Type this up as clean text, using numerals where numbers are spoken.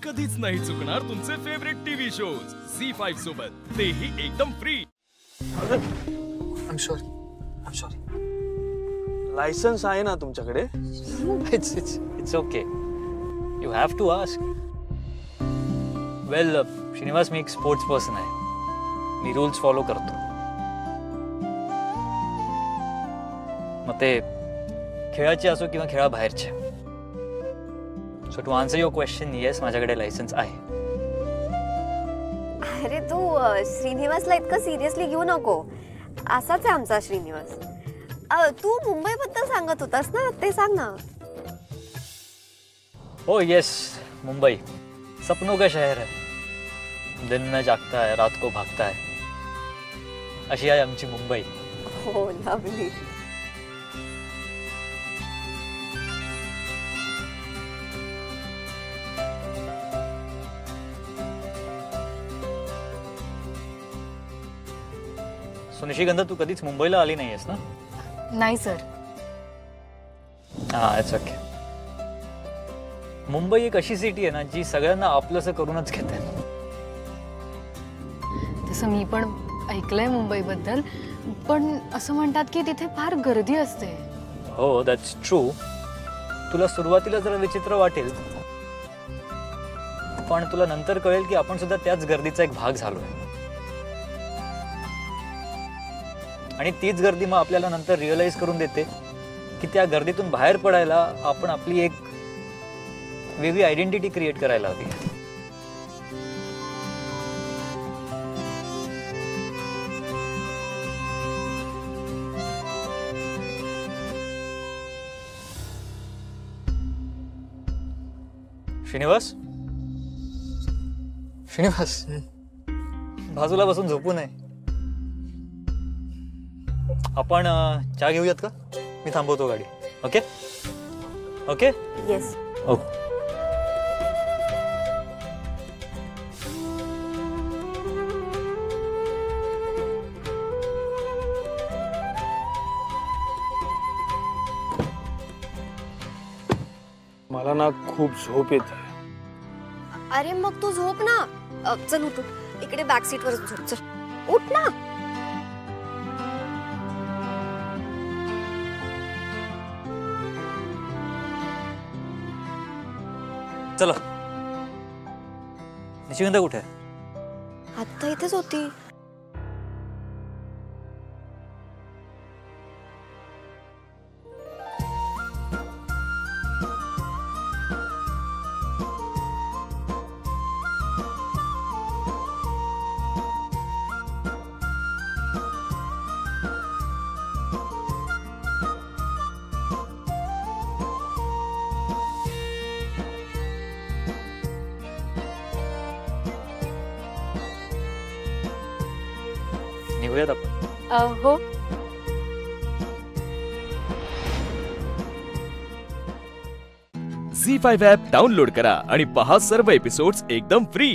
कधीच नाही चुकणार तुमचे फेवरेट टीव्ही शोज झी5 सोबत, तेही एकदम फ्री. I'm sorry. लायसन्स आहे ना तुमच्याकडे? It's okay. You have to ask. Well, Shrinivas मी एक स्पोर्ट्स पर्सन आहे. मी रूल्स फॉलो करतो. मग ते खेळाचे असो किंवा खेळाबाहेरचे. So to answer your question, yes माझ्याकडे लायसन्स आहे. अरे तू श्रीनिवासला इतकं सिरियसली घेऊ नको. असाच आहे आमचा श्रीनिवास. तू मुंबईबद्दल सांगत होतास ना, ते सांग ना. ओ यस, मुंबई सपनों का शहर है. दिन में जागता है, रात को भागता है. अशी आहे आमची मुंबई. हो, लवली. सो निशिगंधा, तू कधीच मुंबईला आली नाहीयेस ना? नाही सर. हा, इट्स ओके. मुंबई एक अशी सिटी आहे ना जी सगळ्यांना आपलंसं करूनच घेते. तसं मी पण ऐकलंय मुंबईबद्दल, पण असं म्हणतात की तिथे फार गर्दी असते. हो, दॅट्स ट्रू. तुला सुरुवातीला जरा विचित्र वाटेल, पण तुला नंतर कळेल की आपण सुद्धा त्याच गर्दीचा एक भाग झालोय. आणि तीच गर्दी मग आपल्याला नंतर रिअलाइज करून देते की त्या गर्दीतून बाहेर पडायला आपण आपली एक वेगळी आयडेंटिटी क्रिएट करायला हवी. श्रीनिवास, बाजूला बसून झोपू नये. आपण चहा घेऊयात का? मी थांबवतो गाडी. Okay okay. येस. ओके. मला ना खूप झोप येते. अरे मग तू झोप ना. चल उठ, इकडे बॅक सीट वर झोप. चल उठ ना. चला. निशिगंधा कुठे आहे? आता इथेच होती. निघूयात आपण. हो. झी5 ॲप डाउनलोड करा आणि पहा सर्व एपिसोड्स एकदम फ्री.